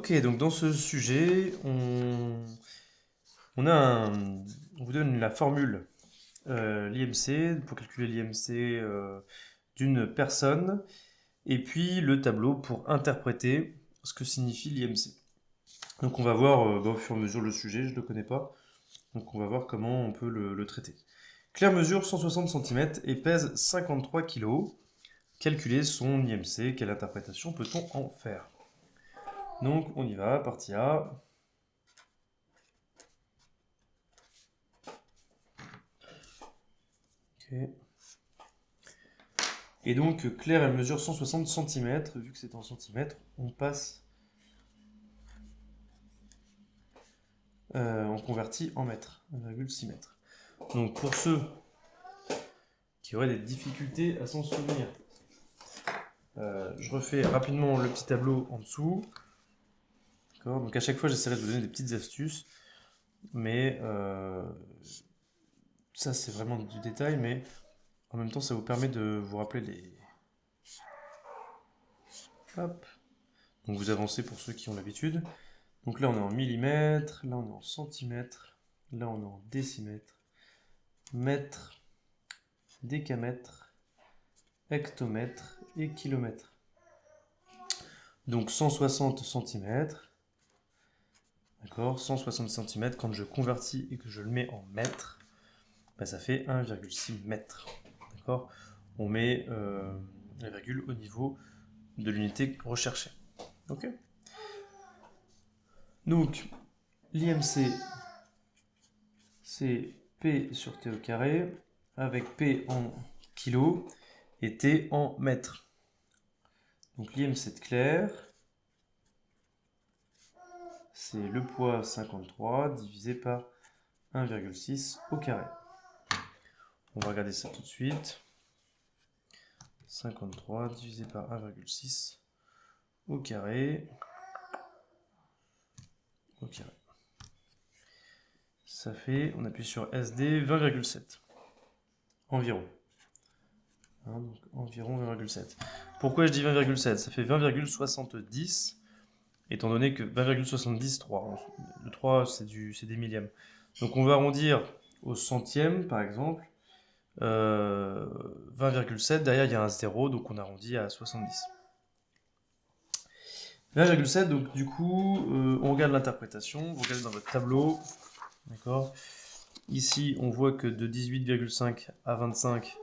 Ok, donc dans ce sujet, on vous donne la formule l'IMC, pour calculer l'IMC d'une personne, et puis le tableau pour interpréter ce que signifie l'IMC. Donc on va voir au fur et à mesure le sujet, je ne le connais pas, donc on va voir comment on peut le traiter. Claire mesure 160 cm et pèse 53 kg. Calculer son IMC, quelle interprétation peut-on en faire? Donc on y va, partie A. Ok. Et donc Claire, elle mesure 160 cm, vu que c'est en centimètres, on passe, on convertit en mètres, 1,6 mètres. Donc pour ceux qui auraient des difficultés à s'en souvenir, je refais rapidement le petit tableau en dessous. Donc à chaque fois, j'essaierai de vous donner des petites astuces, mais ça c'est vraiment du détail, mais en même temps, ça vous permet de vous rappeler les... Hop. Donc vous avancez pour ceux qui ont l'habitude. Donc là, on est en millimètres, là, on est en centimètres, là, on est en décimètres, mètres, décamètres, hectomètres et kilomètres. Donc 160 cm, d'accord, 160 cm, quand je convertis et que je le mets en mètres, bah, ça fait 1,6 mètres. D'accord. On met la virgule au niveau de l'unité recherchée. Ok. Donc, l'IMC, c'est P sur T au carré, avec P en kilos et T en mètres. Donc l'IMC de Claire, c'est le poids 53 divisé par 1,6 au carré. On va regarder ça tout de suite. 53 divisé par 1,6 au carré. Au carré. Ça fait, on appuie sur SD, 20,7. Environ. Hein, donc environ 20,7. Pourquoi je dis 20,7? Ça fait 20,70, étant donné que 20,70, 3. Le 3, c'est des millièmes. Donc on va arrondir au centième, par exemple. 20,7, derrière il y a un 0, donc on arrondit à 70. 20,7, donc du coup, on regarde l'interprétation, vous regardez dans votre tableau, d'accord. Ici, on voit que de 18,5 à 25,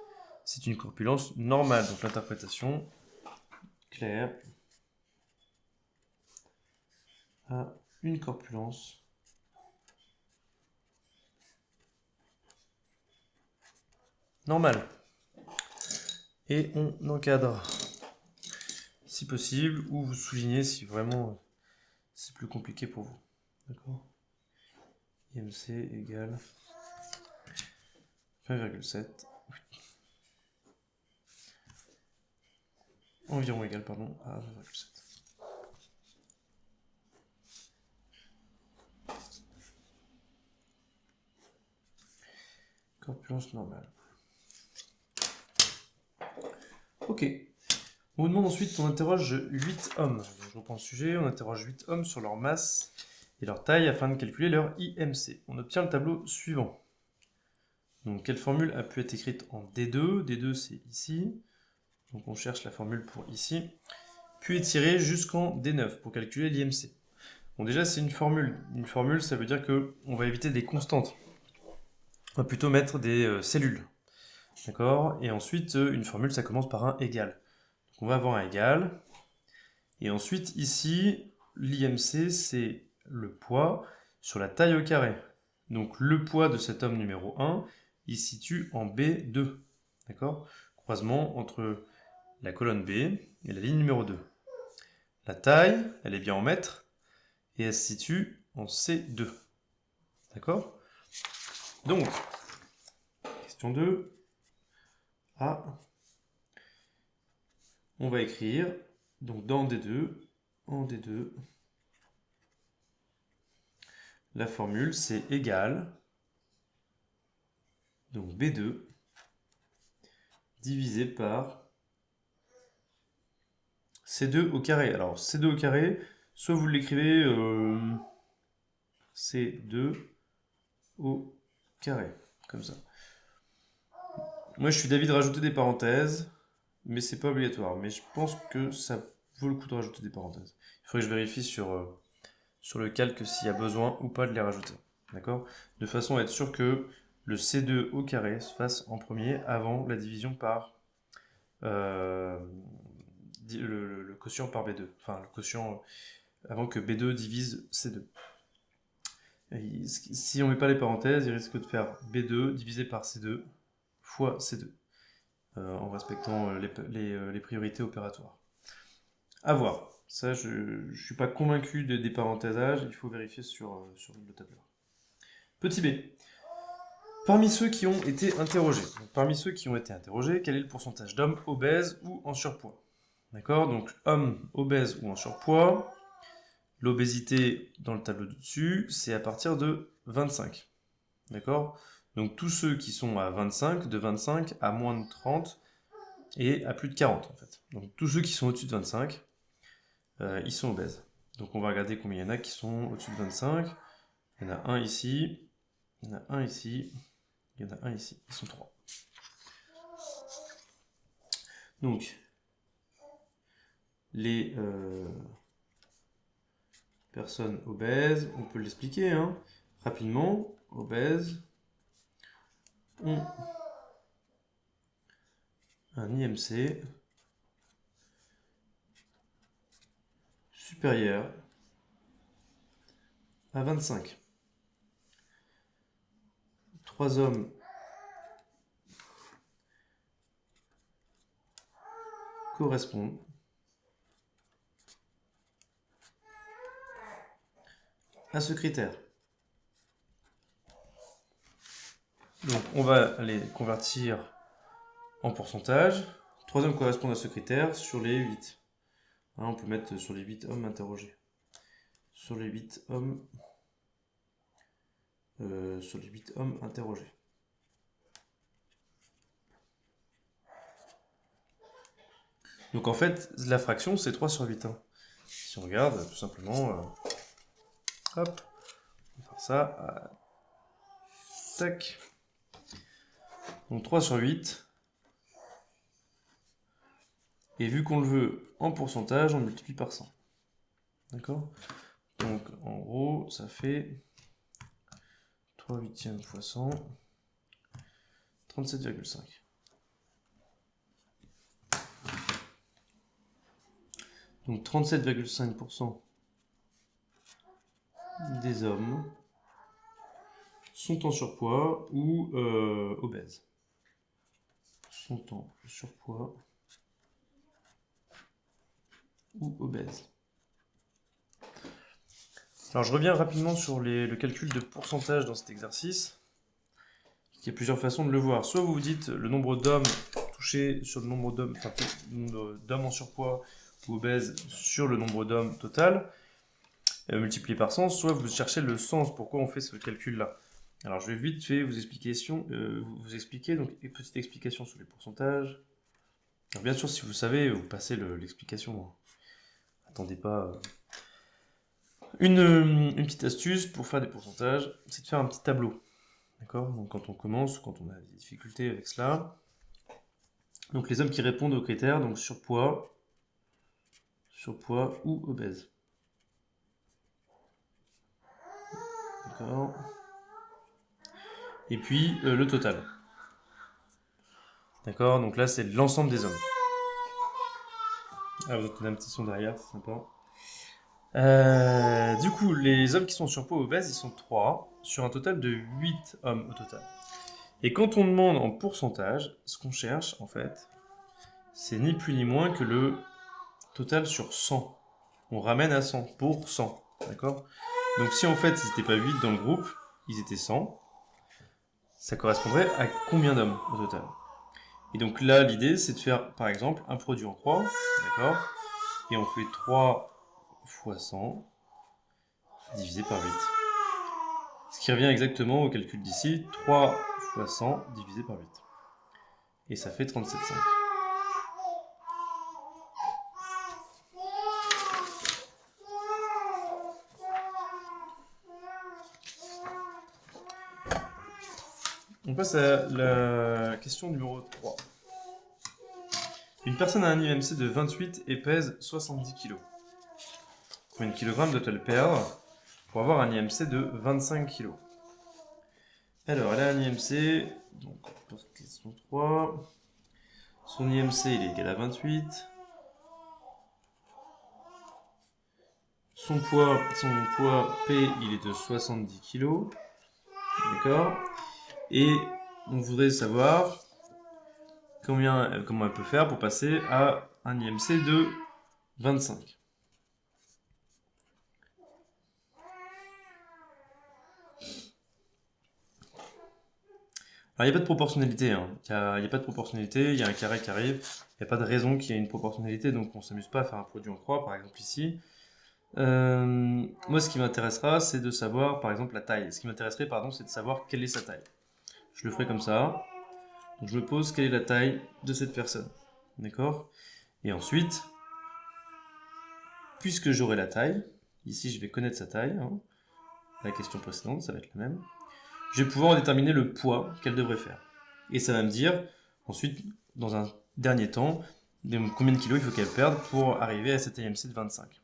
c'est une corpulence normale, donc l'interprétation, Claire a une corpulence normale. Et on encadre, si possible, ou vous soulignez si vraiment c'est plus compliqué pour vous. D'accord. IMC égale 20,7. Environ égal, pardon, à 20,7. Corpulence normale. Ok. On vous demande ensuite, on interroge 8 hommes. Donc, je reprends le sujet, on interroge 8 hommes sur leur masse et leur taille afin de calculer leur IMC. On obtient le tableau suivant. Donc, quelle formule a pu être écrite en D2? D2, c'est ici. Donc, on cherche la formule pour ici. Puis étirée jusqu'en D9 pour calculer l'IMC. Bon, déjà, c'est une formule. Une formule, ça veut dire qu'on va éviter des constantes. On va plutôt mettre des cellules. D'accord. Et ensuite, une formule, ça commence par un égal. Donc, on va avoir un égal. Et ensuite, ici, l'IMC, c'est le poids sur la taille au carré. Donc, le poids de cet homme numéro 1, il se situe en B2. D'accord. Croisement entre la colonne B et la ligne numéro 2. La taille, elle est bien en mètres, et elle se situe en C2. D'accord. Donc, question 2. A. On va écrire, donc dans D2, en D2, la formule c'est égal, donc B2, divisé par C2 au carré. Alors C2 au carré, Soit vous l'écrivez C2 au carré, comme ça. Moi, je suis d'avis de rajouter des parenthèses, mais c'est pas obligatoire. Mais je pense que ça vaut le coup de rajouter des parenthèses. Il faudrait que je vérifie sur le calque s'il y a besoin ou pas de les rajouter. D'accord? De façon à être sûr que le C2 au carré se fasse en premier avant la division par le quotient par B2. Enfin, le quotient avant que B2 divise C2. Et si on met pas les parenthèses, il risque de faire B2 divisé par C2 fois C2. En respectant les priorités opératoires. À voir. Ça, je ne suis pas convaincu des parenthèsages, il faut vérifier sur le tableur. Petit b. Parmi ceux qui ont été interrogés, quel est le pourcentage d'hommes obèses ou en surpoids? D'accord? Donc, hommes obèses ou en surpoids, l'obésité dans le tableau du dessus, c'est à partir de 25. D'accord? Donc, tous ceux qui sont à 25, de 25 à moins de 30, et à plus de 40 en fait. Donc tous ceux qui sont au-dessus de 25, ils sont obèses. Donc on va regarder combien il y en a qui sont au-dessus de 25. Il y en a un ici, il y en a un ici, il y en a un ici. Ils sont 3. Donc les personnes obèses, on peut l'expliquer rapidement, obèses ont un IMC supérieur à 25. 3 hommes correspondent à ce critère. Donc on va les convertir en pourcentage. 3 hommes correspondent à ce critère sur les 8. On peut mettre sur les 8 hommes interrogés. Sur les 8 hommes interrogés. Donc en fait, la fraction, c'est 3 sur 8. Si on regarde, tout simplement, hop, on va faire ça, tac. Donc 3 sur 8. Et vu qu'on le veut en pourcentage, on multiplie par 100. D'accord? Donc en gros, ça fait 3 huitièmes fois 100, 37,5. Donc 37,5% des hommes sont en surpoids ou obèses. Sont en surpoids ou obèses. Alors je reviens rapidement sur le calcul de pourcentage dans cet exercice. Il y a plusieurs façons de le voir. Soit vous vous dites le nombre d'hommes touchés sur le nombre d'hommes, enfin le nombre d'hommes en surpoids ou obèses sur le nombre d'hommes total, multiplié par 100, soit vous cherchez le sens, pourquoi on fait ce calcul-là. Alors je vais vite fait vous expliquer, donc une petite explication sur les pourcentages. Alors, bien sûr, si vous savez, vous passez l'explication. Attendez pas. Une petite astuce pour faire des pourcentages, c'est de faire un petit tableau. D'accord? Donc quand on commence, quand on a des difficultés avec cela. Donc les hommes qui répondent aux critères, donc surpoids ou obèse. D'accord? Et puis le total. D'accord? Donc là, c'est l'ensemble des hommes. Ah, vous entendez un petit son derrière, c'est sympa. Du coup, les hommes qui sont surpoids ou obèses, ils sont 3, sur un total de 8 hommes au total. Et quand on demande en pourcentage, ce qu'on cherche, en fait, c'est ni plus ni moins que le total sur 100. On ramène à 100 pour 100, d'accord? Donc si en fait, ils n'étaient pas 8 dans le groupe, ils étaient 100, ça correspondrait à combien d'hommes au total? Et donc là, l'idée, c'est de faire, par exemple, un produit en croix, d'accord? Et on fait 3 fois 100 divisé par 8. Ce qui revient exactement au calcul d'ici, 3 fois 100 divisé par 8. Et ça fait 37,5. passe à la question numéro 3. Une personne a un IMC de 28 et pèse 70 kg. Combien de kilogrammes doit-elle perdre pour avoir un IMC de 25 kg? Alors, elle a un IMC, donc pour question 3, son IMC il est égal à 28. Son poids P il est de 70 kg. D'accord? Et on voudrait savoir comment elle peut faire pour passer à un IMC de 25. Alors, il n'y a pas de proportionnalité. Hein. Il n'y a pas de proportionnalité, il y a un carré qui arrive. Il n'y a pas de raison qu'il y ait une proportionnalité, donc on ne s'amuse pas à faire un produit en croix, par exemple ici. Moi, ce qui m'intéressera, c'est de savoir, par exemple, la taille. Ce qui m'intéresserait, pardon, c'est de savoir quelle est sa taille. Je le ferai comme ça. Donc, je me pose quelle est la taille de cette personne. D'accord? Et ensuite, puisque j'aurai la taille, ici je vais connaître sa taille, hein, la question précédente, ça va être la même, je vais pouvoir en déterminer le poids qu'elle devrait faire. Et ça va me dire, ensuite, dans un dernier temps, combien de kilos il faut qu'elle perde pour arriver à cet IMC de 25.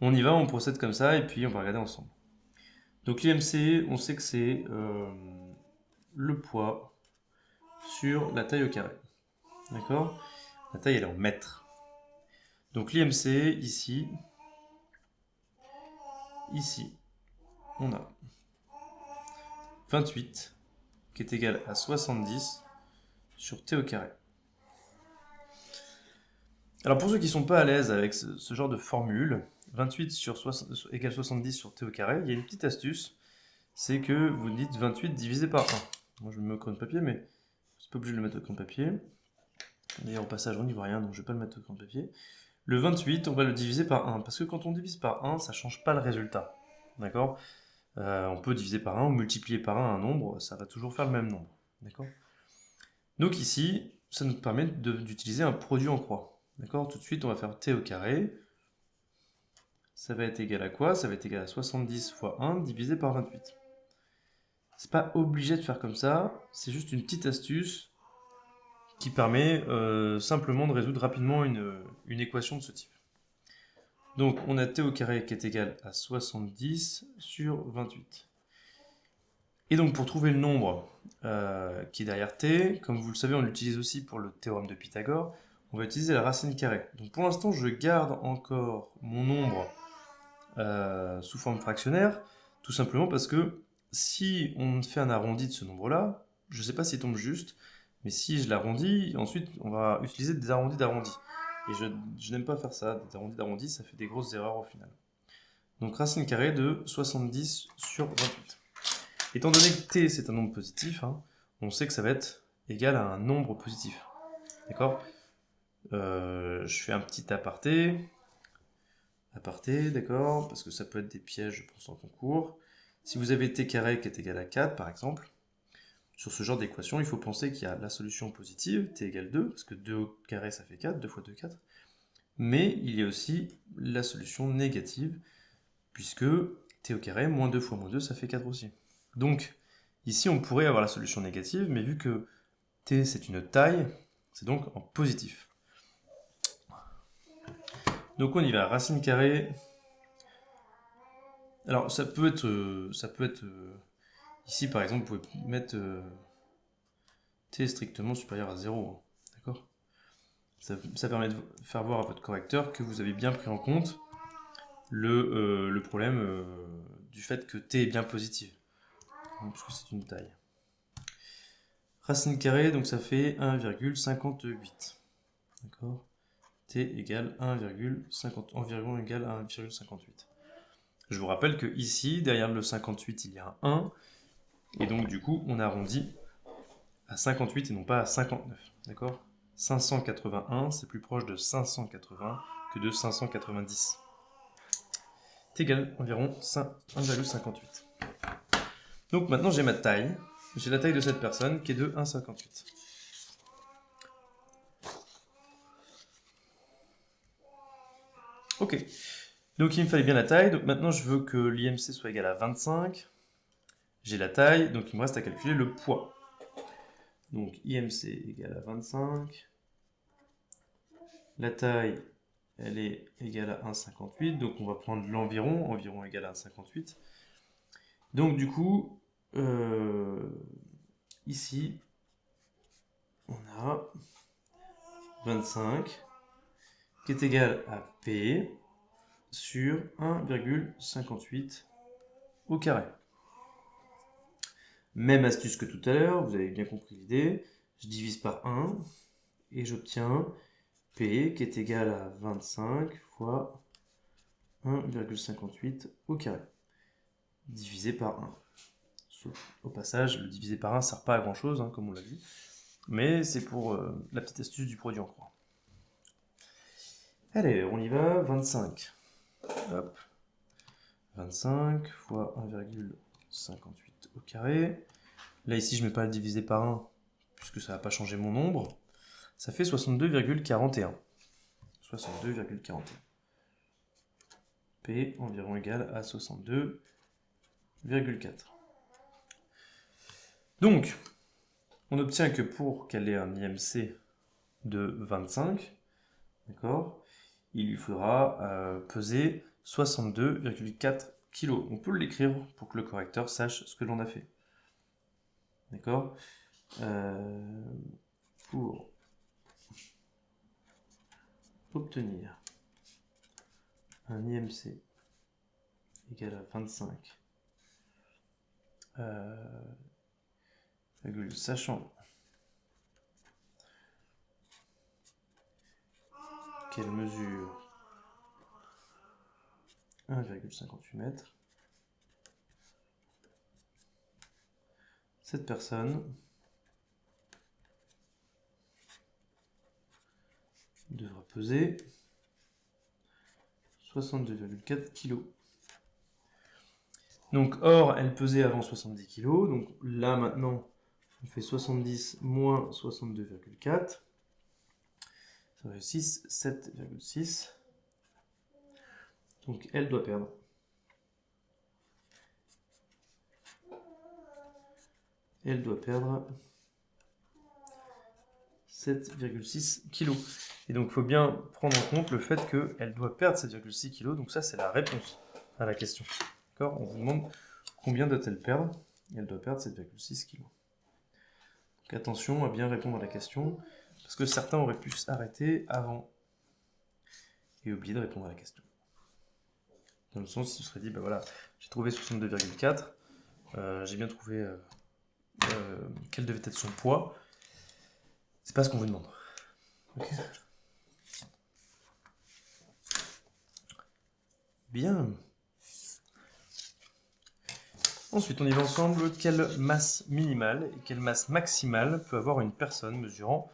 On y va, on procède comme ça, et puis on va regarder ensemble. Donc l'IMC, on sait que c'est le poids sur la taille au carré. D'accord? La taille, elle est en mètres. Donc l'IMC, ici, on a 28 qui est égal à 70 sur t au carré. Alors pour ceux qui ne sont pas à l'aise avec ce genre de formule, 28 égale 70 sur t au carré, il y a une petite astuce, c'est que vous dites 28 divisé par 1. Moi je me mets au crayon de papier, mais c'est pas obligé de le mettre au crayon de papier. D'ailleurs au passage on n'y voit rien, donc je ne vais pas le mettre au crayon de papier. Le 28, on va le diviser par 1, parce que quand on divise par 1, ça ne change pas le résultat. D'accord? On peut diviser par 1 ou multiplier par 1 un nombre, ça va toujours faire le même nombre. D'accord? Donc ici, ça nous permet d'utiliser un produit en croix. D'accord? Tout de suite, on va faire t au carré. Ça va être égal à quoi? Ça va être égal à 70 fois 1 divisé par 28. C'est pas obligé de faire comme ça, c'est juste une petite astuce qui permet simplement de résoudre rapidement une équation de ce type. Donc on a t au carré qui est égal à 70 sur 28. Et donc pour trouver le nombre qui est derrière t, comme vous le savez on l'utilise aussi pour le théorème de Pythagore, on va utiliser la racine carrée. Donc pour l'instant je garde encore mon nombre sous forme fractionnaire, tout simplement parce que si on fait un arrondi de ce nombre-là, je ne sais pas s'il tombe juste, mais si je l'arrondis, ensuite on va utiliser des arrondis d'arrondis. Et je n'aime pas faire ça, des arrondis d'arrondis, ça fait des grosses erreurs au final. Donc racine carrée de 70 sur 28. Étant donné que t c'est un nombre positif, hein, on sait que ça va être égal à un nombre positif. D'accord? Je fais un petit aparté. Aparté, d'accord? Parce que ça peut être des pièges, je pense, en concours. Si vous avez t carré qui est égal à 4, par exemple, sur ce genre d'équation, il faut penser qu'il y a la solution positive, t égale 2, parce que 2 au carré ça fait 4, 2 fois 2, 4. Mais il y a aussi la solution négative, puisque t au carré, moins 2 fois moins 2, ça fait 4 aussi. Donc, ici, on pourrait avoir la solution négative, mais vu que t, c'est une taille, c'est donc en positif. Donc, on y va. Racine carrée. Alors, ça peut être ici, par exemple, vous pouvez mettre t strictement supérieur à 0. Hein, d'accord? Ça permet de faire voir à votre correcteur que vous avez bien pris en compte le problème du fait que t est bien positif, puisque c'est une taille. Racine carrée, donc ça fait 1,58. D'accord? T égale 1,50, environ égale à 1,58. Je vous rappelle que ici, derrière le 58, il y a un 1, et donc du coup, on arrondit à 58 et non pas à 59. D'accord? 581, c'est plus proche de 580 que de 590. T égale environ 1,58. Donc maintenant, j'ai ma taille. J'ai la taille de cette personne qui est de 1,58. Ok. Donc il me fallait bien la taille. Donc maintenant, je veux que l'IMC soit égal à 25. J'ai la taille, donc il me reste à calculer le poids. Donc IMC égale à 25. La taille, elle est égale à 1,58, donc on va prendre l'environ, environ égale à 1,58. Donc du coup, ici, on a 25 qui est égal à P sur 1,58 au carré. Même astuce que tout à l'heure, vous avez bien compris l'idée. Je divise par 1 et j'obtiens P qui est égal à 25 fois 1,58 au carré, divisé par 1. Au passage, le divisé par 1 ne sert pas à grand chose, hein, comme on l'a vu, mais c'est pour la petite astuce du produit en croix. Allez, on y va, 25. Hop. 25 fois 1,58 au carré. Là, ici, je ne mets pas le divisé par 1, puisque ça ne va pas changer mon nombre. Ça fait 62,41. 62,41. P environ égal à 62,4. Donc, on obtient que pour qu'elle ait un IMC de 25, d'accord, il lui faudra peser 62,4 kg. On peut l'écrire pour que le correcteur sache ce que l'on a fait. D'accord, pour obtenir un IMC égal à 25, sachant qu'elle mesure 1,58 mètres, cette personne devra peser 62,4 kg. Donc, or, elle pesait avant 70 kg, donc là, maintenant, on fait 70 moins 62,4, ça fait 6, 7,6. Donc, elle doit perdre. Elle doit perdre 7,6 kg. Et donc, il faut bien prendre en compte le fait qu'elle doit perdre 7,6 kg. Donc ça, c'est la réponse à la question. D'accord ? On vous demande combien doit-elle perdre. Et elle doit perdre 7,6 kg. Donc attention à bien répondre à la question, parce que certains auraient pu s'arrêter avant et oublier de répondre à la question. Dans le sens, ils se seraient dit, bah voilà, j'ai trouvé 62,4, j'ai bien trouvé quel devait être son poids. C'est pas ce qu'on vous demande. Okay. Bien. Ensuite, on y va ensemble. Quelle masse minimale et quelle masse maximale peut avoir une personne mesurant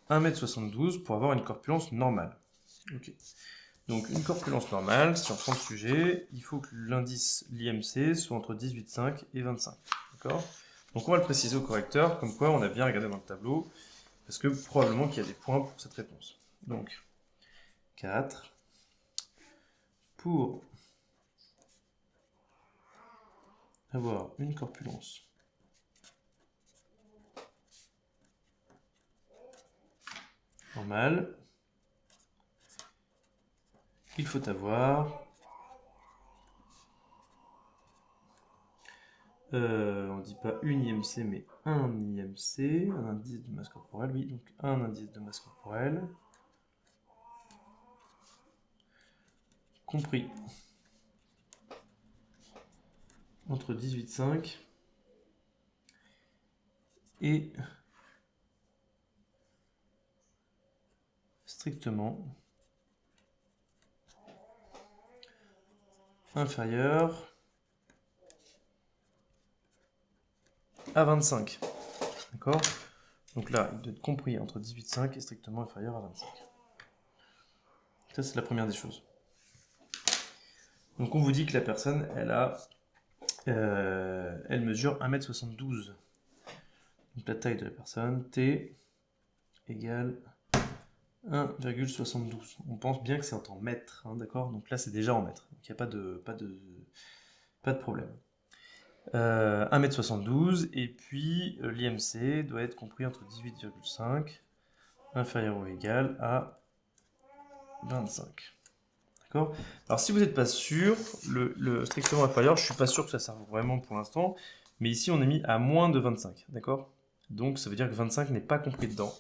1,72 m pour avoir une corpulence normale? Okay. Donc, une corpulence normale, si on prend le sujet, il faut que l'indice, l'IMC, soit entre 18,5 et 25. D'accord ? Donc, on va le préciser au correcteur, comme quoi on a bien regardé dans le tableau, parce que probablement qu'il y a des points pour cette réponse. Donc, 4 pour avoir une corpulence normale, il faut avoir on ne dit pas une IMC mais un IMC, un indice de masse corporelle, oui, donc un indice de masse corporelle, compris entre 18,5 et strictement inférieur à 25. D'accord ? Donc là, il doit être compris entre 18,5 et strictement inférieur à 25. Ça, c'est la première des choses. Donc on vous dit que la personne, elle mesure 1,72 m. Donc la taille de la personne, T égale 1,72. On pense bien que c'est en mètres, hein, d'accord ? Donc là, c'est déjà en mètres. Donc il n'y a pas de problème. 1m72, et puis l'IMC doit être compris entre 18,5 inférieur ou égal à 25. D'accord? Alors si vous n'êtes pas sûr, le strictement inférieur, je ne suis pas sûr que ça serve vraiment pour l'instant, mais ici on est mis à moins de 25. D'accord? Donc ça veut dire que 25 n'est pas compris dedans.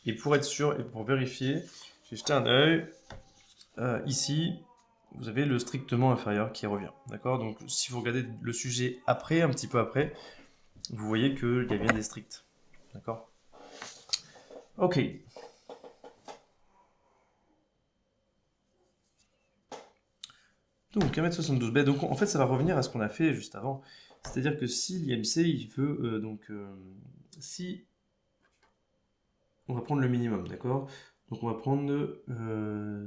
Et pour être sûr et pour vérifier, j'ai jeté un œil. Ici, vous avez le strictement inférieur qui revient. D'accord? Donc si vous regardez le sujet après, un petit peu après, vous voyez qu'il y a bien des stricts. D'accord? Ok. Donc 1m72. Ben, donc en fait ça va revenir à ce qu'on a fait juste avant. C'est-à-dire que si l'IMC il veut si on va prendre le minimum, d'accord? Donc on va prendre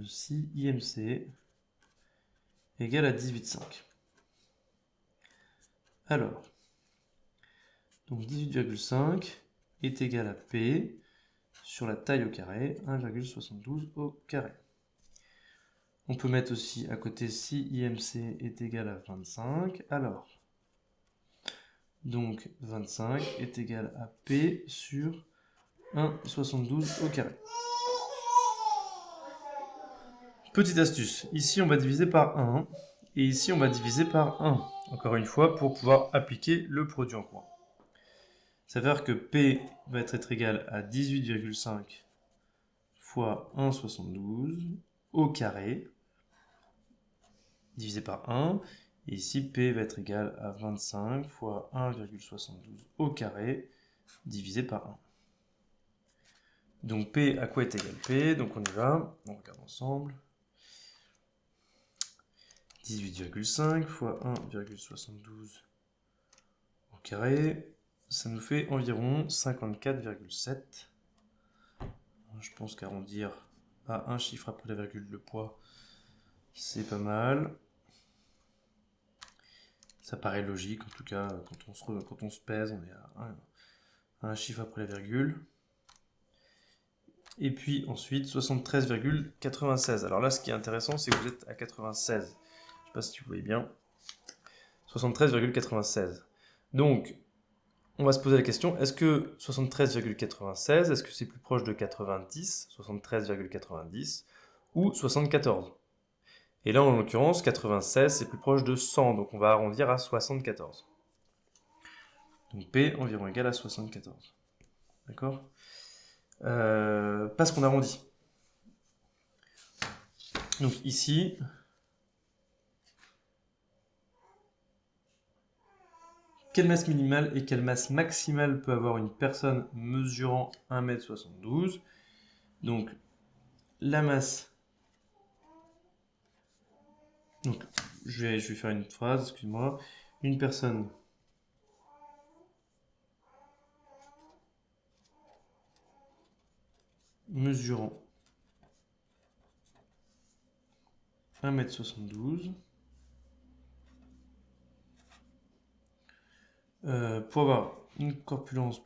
si IMC égale à 18,5. Alors, donc 18,5 est égal à P sur la taille au carré, 1,72 au carré. On peut mettre aussi à côté si IMC est égal à 25, alors, donc 25 est égal à P sur 1,72 au carré. Petite astuce, ici on va diviser par 1, et ici on va diviser par 1, encore une fois, pour pouvoir appliquer le produit en courant. Ça veut dire que P va être égal à 18,5 fois 1,72 au carré, divisé par 1, et ici P va être égal à 25 fois 1,72 au carré, divisé par 1. Donc P à quoi est égal P? Donc on y va, on regarde ensemble. 18,5 fois 1,72 au carré, ça nous fait environ 54,7. Je pense qu'arrondir à un chiffre après la virgule, le poids, c'est pas mal. Ça paraît logique, en tout cas, quand on se pèse, on est à un chiffre après la virgule. Et puis ensuite, 73,96. Alors là, ce qui est intéressant, c'est que vous êtes à 96. Je ne sais pas si vous voyez bien. 73,96. Donc, on va se poser la question, est-ce que 73,96, est-ce que c'est plus proche de 90, 73,90, ou 74? Et là, en l'occurrence, 96, c'est plus proche de 100, donc on va arrondir à 74. Donc P environ égal à 74. D'accord? Parce qu'on arrondit. Donc ici, quelle masse minimale et quelle masse maximale peut avoir une personne mesurant 1m72? Donc la masse... Donc je vais faire une phrase, excuse-moi. Une personne mesurant 1m72 pour avoir une corpulence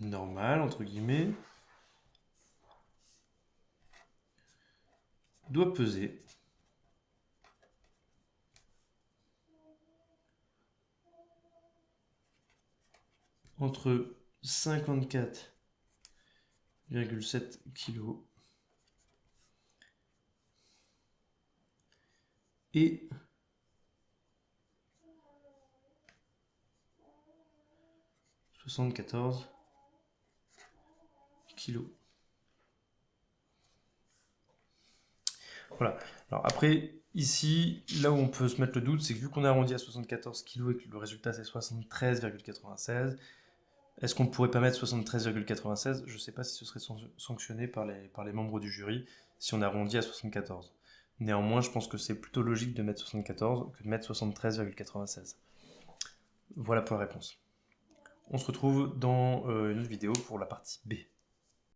normale, entre guillemets, doit peser entre 54,7 kg et 74 kg. Voilà. Alors après, ici, là où on peut se mettre le doute, c'est que vu qu'on a arrondi à 74 kg et que le résultat c'est 73,96, est-ce qu'on ne pourrait pas mettre 73,96? Je ne sais pas si ce serait sanctionné par les membres du jury si on arrondit à 74. Néanmoins, je pense que c'est plutôt logique de mettre 74 que de mettre 73,96. Voilà pour la réponse. On se retrouve dans une autre vidéo pour la partie B.